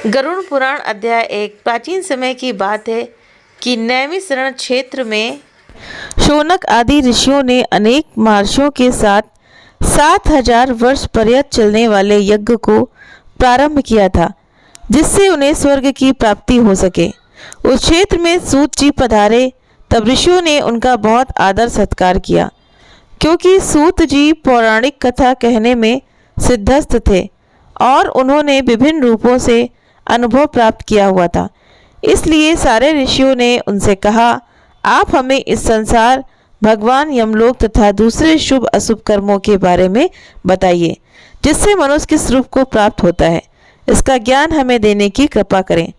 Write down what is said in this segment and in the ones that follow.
गरुड़ पुराण अध्याय 1। प्राचीन समय की बात है कि नैमिषारण्य क्षेत्र में शौनक आदि ऋषियों ने अनेक महर्षियों के साथ 7000 वर्ष पर्यंत चलने वाले यज्ञ को प्रारंभ किया था, जिससे उन्हें स्वर्ग की प्राप्ति हो सके। उस क्षेत्र में सूत जी पधारे, तब ऋषियों ने उनका बहुत आदर सत्कार किया, क्योंकि सूत जी पौराणिक कथा कहने में सिद्धस्थ थे और उन्होंने विभिन्न रूपों से अनुभव प्राप्त किया हुआ था। इसलिए सारे ऋषियों ने उनसे कहा, आप हमें इस संसार, भगवान, यमलोक तथा दूसरे शुभ अशुभ कर्मों के बारे में बताइए, जिससे मनुष्य किस रूप को प्राप्त होता है। इसका ज्ञान हमें देने की कृपा करें।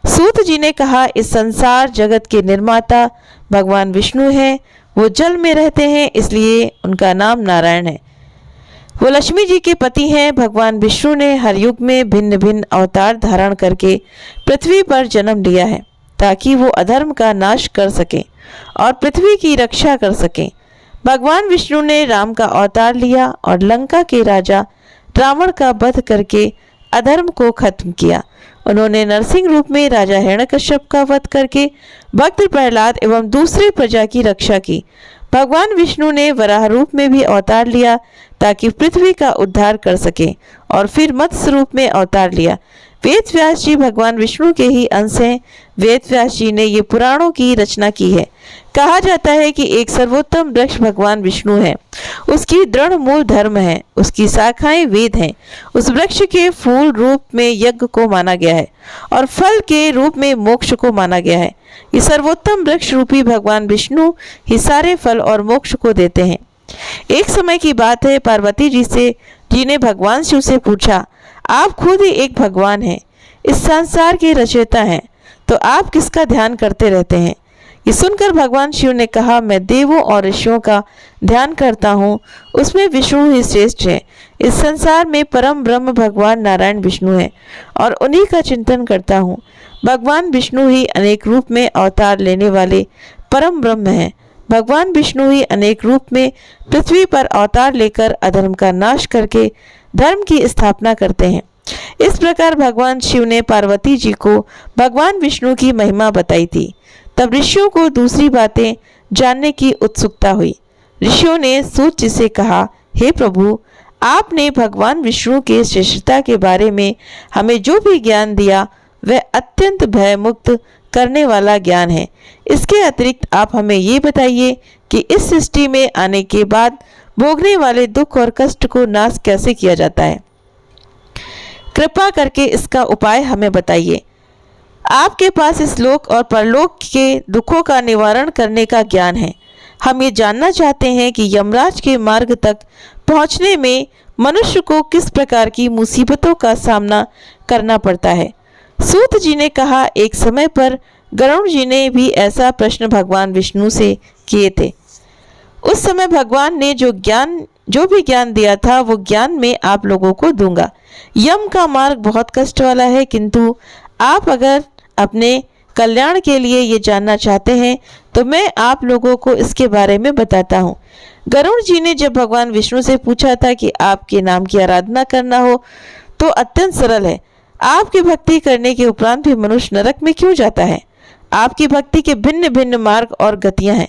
सूत जी ने कहा, इस संसार जगत के निर्माता भगवान विष्णु हैं। वो जल में रहते हैं, इसलिए उनका नाम नारायण है। वो लक्ष्मी जी के पति हैं। भगवान विष्णु ने हर युग में भिन्न भिन्न अवतार धारण करके पृथ्वी पर जन्म लिया है, ताकि वो अधर्म का नाश कर सके और पृथ्वी की रक्षा कर सके। भगवान विष्णु ने राम का अवतार लिया और लंका के राजा रावण का वध करके अधर्म को खत्म किया। उन्होंने नरसिंह रूप में राजा हिरण्यकश्यप का वध करके भक्त प्रहलाद एवं दूसरे प्रजा की रक्षा की। भगवान विष्णु ने वराह रूप में भी अवतार लिया, ताकि पृथ्वी का उद्धार कर सके, और फिर मत्स्य रूप में अवतार लिया। वेद व्यास जी भगवान विष्णु के ही अंश हैं। वेद व्यास जी ने ये पुराणों की रचना की है। कहा जाता है कि एक सर्वोत्तम वृक्ष भगवान विष्णु है। उसकी दृढ़ मूल धर्म है, उसकी शाखाएं वेद हैं। उस वृक्ष के फूल रूप में यज्ञ को माना गया है और फल के रूप में मोक्ष को माना गया है। ये सर्वोत्तम वृक्ष रूपी भगवान विष्णु ही सारे फल और मोक्ष को देते हैं। एक समय की बात है, पार्वती जी ने भगवान शिव से पूछा, आप खुद ही एक भगवान हैं, इस संसार के रचयिता हैं, तो आप किसका ध्यान करते रहते हैं? ये सुनकर भगवान शिव ने कहा, मैं देवों और ऋषियों का ध्यान करता हूँ, उसमें विष्णु ही श्रेष्ठ है। इस संसार में परम ब्रह्म भगवान नारायण विष्णु है और उन्हीं का चिंतन करता हूँ। भगवान विष्णु ही अनेक रूप में अवतार लेने वाले परम ब्रह्म हैं। भगवान विष्णु ही अनेक रूप में पृथ्वी पर अवतार लेकर अधर्म का नाश करके धर्म की स्थापना करते हैं। इस प्रकार भगवान शिव ने पार्वती जी को भगवान विष्णु की महिमा बताई थी। तब ऋषियों को दूसरी बातें जानने की उत्सुकता हुई। ऋषियों ने सूत जी से कहा, हे प्रभु, आपने भगवान विष्णु के श्रेष्ठता के बारे में हमें जो भी ज्ञान दिया, वह अत्यंत भयमुक्त करने वाला ज्ञान है। इसके अतिरिक्त आप हमें ये बताइए कि इस सृष्टि में आने के बाद भोगने वाले दुख और कष्ट को नाश कैसे किया जाता है। कृपा करके इसका उपाय हमें बताइए। आपके पास इस लोक और परलोक के दुखों का निवारण करने का ज्ञान है। हम ये जानना चाहते हैं कि यमराज के मार्ग तक पहुंचने में मनुष्य को किस प्रकार की मुसीबतों का सामना करना पड़ता है। सूत जी ने कहा, एक समय पर गरुड़ जी ने भी ऐसा प्रश्न भगवान विष्णु से किए थे। उस समय भगवान ने जो भी ज्ञान दिया था, वो ज्ञान मैं आप लोगों को दूंगा। यम का मार्ग बहुत कष्ट वाला है, किंतु आप अगर अपने कल्याण के लिए ये जानना चाहते हैं तो मैं आप लोगों को इसके बारे में बताता हूँ। गरुड़ जी ने जब भगवान विष्णु से पूछा था कि आपके नाम की आराधना करना हो तो अत्यंत सरल है। आपकी भक्ति करने के उपरांत भी मनुष्य नरक में क्यों जाता है? आपकी भक्ति के भिन्न भिन्न मार्ग और गतियां हैं।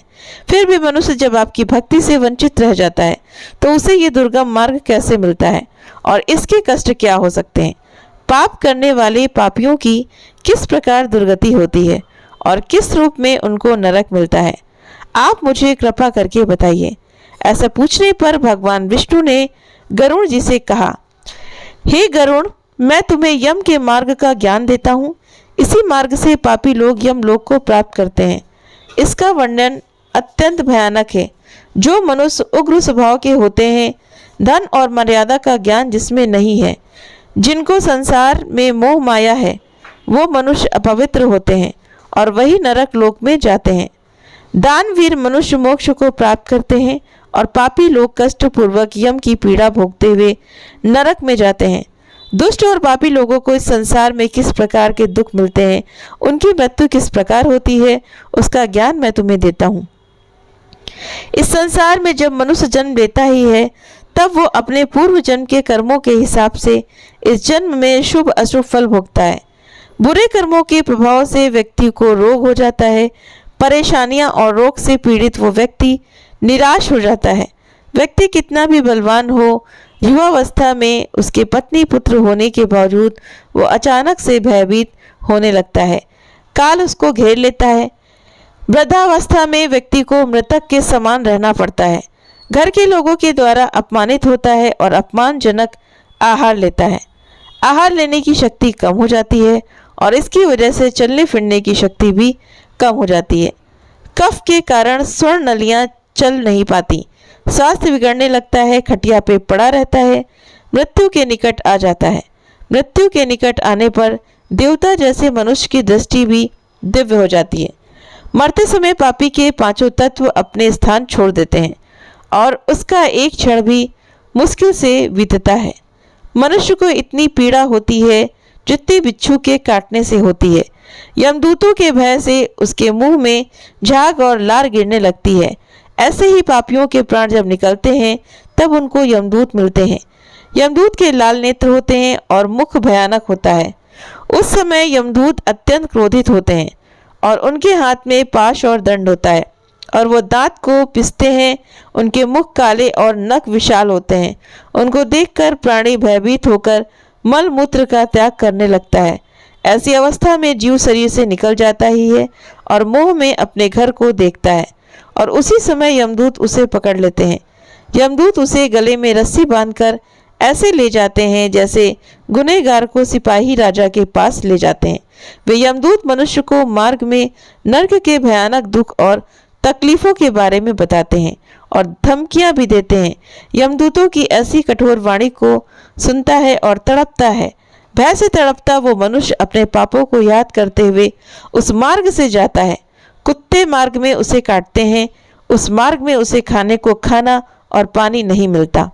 फिर भी मनुष्य जब आपकी भक्ति से वंचित रह जाता है तो उसे ये दुर्गम मार्ग कैसे मिलता है और इसके कष्ट क्या हो सकते हैं? पाप करने वाले पापियों की किस प्रकार दुर्गति होती है और किस रूप में उनको नरक मिलता है? आप मुझे कृपा करके बताइए। ऐसा पूछने पर भगवान विष्णु ने गरुड़ जी से कहा, हे गरुड़, मैं तुम्हें यम के मार्ग का ज्ञान देता हूँ। इसी मार्ग से पापी लोग यमलोक को प्राप्त करते हैं। इसका वर्णन अत्यंत भयानक है। जो मनुष्य उग्र स्वभाव के होते हैं, धन और मर्यादा का ज्ञान जिसमें नहीं है, जिनको संसार में मोह माया है, वो मनुष्य अपवित्र होते हैं और वही नरक लोक में जाते हैं। दानवीर मनुष्य मोक्ष को प्राप्त करते हैं और पापी लोग कष्टपूर्वक यम की पीड़ा भोगते हुए नरक में जाते हैं। दुष्ट और पापी लोगों को इस संसार में किस प्रकार के दुख मिलते हैं, उनकी मृत्यु किस प्रकार होती है, उसका ज्ञान मैं तुम्हें देता हूँ। इस संसार में जब मनुष्य जन्म लेता ही है, तब वो अपने पूर्व जन्म के कर्मों के हिसाब से इस जन्म में शुभ अशुभ फल भोगता है। बुरे कर्मों के प्रभाव से व्यक्ति को रोग हो जाता है। परेशानियां और रोग से पीड़ित वो व्यक्ति निराश हो जाता है। व्यक्ति कितना भी बलवान हो, युवावस्था में उसके पत्नी पुत्र होने के बावजूद वो अचानक से भयभीत होने लगता है। काल उसको घेर लेता है। वृद्धावस्था में व्यक्ति को मृतक के समान रहना पड़ता है। घर के लोगों के द्वारा अपमानित होता है और अपमानजनक आहार लेता है। आहार लेने की शक्ति कम हो जाती है और इसकी वजह से चलने फिरने की शक्ति भी कम हो जाती है। कफ के कारण स्वर्ण नलियां चल नहीं पाती। स्वास्थ्य बिगड़ने लगता है। खटिया पे पड़ा रहता है। मृत्यु के निकट आ जाता है। मृत्यु के निकट आने पर देवता जैसे मनुष्य की दृष्टि भी दिव्य हो जाती है। मरते समय पापी के पांचों तत्व अपने स्थान छोड़ देते हैं और उसका एक क्षण भी मुश्किल से बीतता है। मनुष्य को इतनी पीड़ा होती है जितनी बिच्छू के काटने से होती है। यमदूतों के भय से उसके मुंह में झाग और लार गिरने लगती है। ऐसे ही पापियों के प्राण जब निकलते हैं तब उनको यमदूत मिलते हैं। यमदूत के लाल नेत्र होते हैं और मुख भयानक होता है। उस समय यमदूत अत्यंत क्रोधित होते हैं और उनके हाथ में पाश और दंड होता है और वो दांत को पिसते हैं। उनके मुख काले और नख विशाल होते हैं। उनको देखकर प्राणी भयभीत होकर मल मूत्र का त्याग करने लगता है। ऐसी अवस्था में जीव शरीर से निकल जाता ही है और मोह में अपने घर को देखता है और उसी समय यमदूत उसे पकड़ लेते हैं। यमदूत उसे गले में रस्सी बांधकर ऐसे ले जाते हैं जैसे गुनहगार को सिपाही राजा के पास ले जाते हैं। वे यमदूत मनुष्य को मार्ग में नरक के भयानक दुख और तकलीफों के बारे में बताते हैं और धमकियां भी देते हैं। यमदूतों की ऐसी कठोर वाणी को सुनता है और तड़पता है। भय से तड़पता वो मनुष्य अपने पापों को याद करते हुए उस मार्ग से जाता है। कुत्ते मार्ग में उसे काटते हैं। उस मार्ग में उसे खाने को खाना और पानी नहीं मिलता।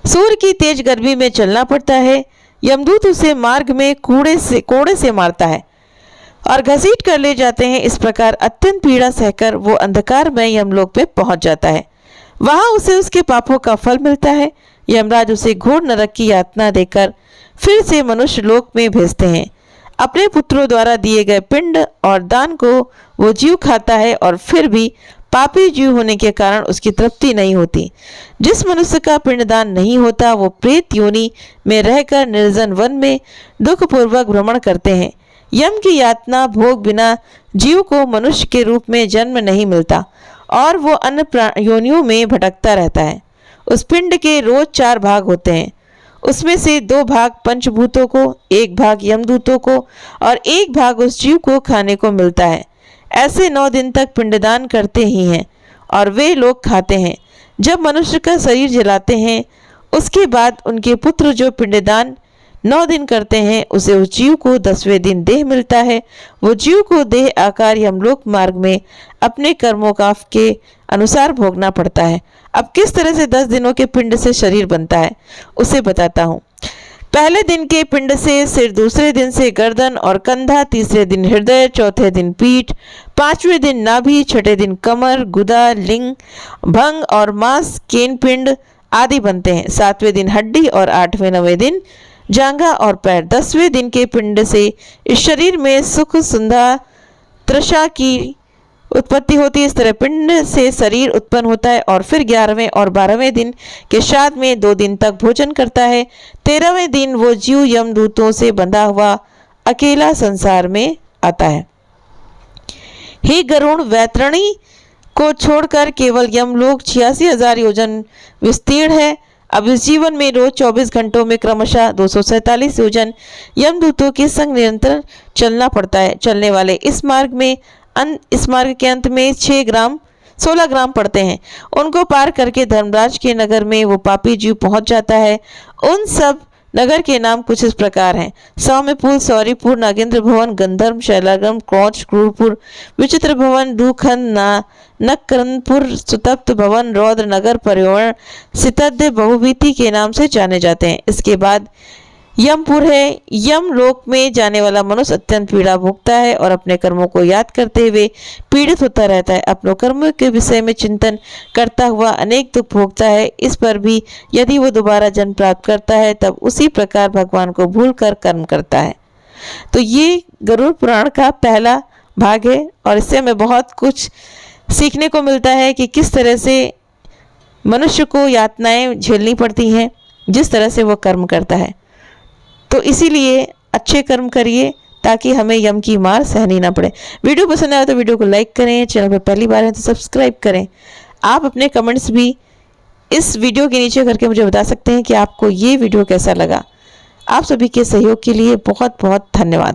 सूर्य की तेज गर्मी में चलना पड़ता है। यमदूत उसे मार्ग में कोड़े से मारता है और घसीट कर ले जाते हैं। इस प्रकार अत्यंत पीड़ा सहकर वो अंधकार में यमलोक में पहुंच जाता है। वहां उसे उसके पापों का फल मिलता है। यमराज उसे घोर नरक की यातना देकर फिर से मनुष्य लोक में भेजते हैं। अपने पुत्रों द्वारा दिए गए पिंड और दान को वो जीव खाता है और फिर भी पापी जीव होने के कारण उसकी तृप्ति नहीं होती। जिस मनुष्य का पिंडदान नहीं होता वो प्रेत योनि में रहकर निर्जन वन में दुखपूर्वक भ्रमण करते हैं। यम की यातना भोग बिना जीव को मनुष्य के रूप में जन्म नहीं मिलता और वो अन्य योनियों में भटकता रहता है। उस पिंड के रोज 4 भाग होते हैं। उसमें से 2 भाग पंचभूतों को, 1 भाग यमदूतों को और 1 भाग उस जीव को खाने को मिलता है। ऐसे 9 दिन तक पिंडदान करते ही हैं और वे लोग खाते हैं। जब मनुष्य का शरीर जलाते हैं उसके बाद उनके पुत्र जो पिंडदान 9 दिन करते हैं उसे उस जीव को 10वें दिन देह मिलता है। वो जीव को देह आकार यमलोक मार्ग में अपने कर्मों का के अनुसार भोगना पड़ता है। अब किस तरह से 10 दिनों के पिंड से शरीर बनता है उसे बताता हूँ। पहले दिन के पिंड से सिर, दूसरे दिन से गर्दन और कंधा, तीसरे दिन हृदय, चौथे दिन पीठ, 5वें दिन नाभि, छठे दिन कमर, गुदा, लिंग, भंग और मांस, केन पिंड आदि बनते हैं। 7वें दिन हड्डी और 8वें 9वें दिन जांघा और पैर। 10वें दिन के पिंड से इस शरीर में सुख, सुंधा, तृषा की उत्पत्ति होती है। इस तरह पिंड से शरीर उत्पन्न होता है और फिर 11वें और 12वें दिन के श्राद्ध में 2 दिन तक भोजन करता है। 13वें दिन वो जीव यमदूतों से बंधा हुआ अकेला संसार में आता है। हे गरुण, वैतरणी को छोड़कर केवल यमलोक 86,000 योजन विस्तीर्ण है। अब इस जीवन में रोज 24 घंटों में क्रमशः 247 योजन यमदूतों के संग निरंतर चलना पड़ता है। चलने वाले इस मार्ग के अंत में 16 ग्राम पड़ते हैं। उनको पार करके धर्मराज के नगर में वो पापी जीव पहुंच जाता है। उन सब नगर के नाम कुछ इस प्रकार हैं: सौम्यपुर, सौरीपुर, नागेंद्र भवन, गंधर्व, शैलागम, क्रौच, क्रूरपुर, विचित्र भवन, दूखन, नक्करनपुर, सुतप्त भवन, रौद्र नगर, परिवर्ण, सितद्य, बहुभीति के नाम से जाने जाते हैं। इसके बाद यमपुर है। यम लोक में जाने वाला मनुष्य अत्यंत पीड़ा भोगता है और अपने कर्मों को याद करते हुए पीड़ित होता रहता है। अपनों कर्मों के विषय में चिंतन करता हुआ अनेक दुख भोगता है। इस पर भी यदि वो दोबारा जन्म प्राप्त करता है तब उसी प्रकार भगवान को भूलकर कर्म करता है। तो ये गरुड़ पुराण का पहला भाग है और इससे हमें बहुत कुछ सीखने को मिलता है कि किस तरह से मनुष्य को यातनाएं झेलनी पड़ती हैं जिस तरह से वो कर्म करता है। तो इसीलिए अच्छे कर्म करिए ताकि हमें यम की मार सहनी ना पड़े। वीडियो पसंद आया तो वीडियो को लाइक करें, चैनल पर पहली बार है तो सब्सक्राइब करें। आप अपने कमेंट्स भी इस वीडियो के नीचे करके मुझे बता सकते हैं कि आपको ये वीडियो कैसा लगा। आप सभी के सहयोग के लिए बहुत बहुत धन्यवाद।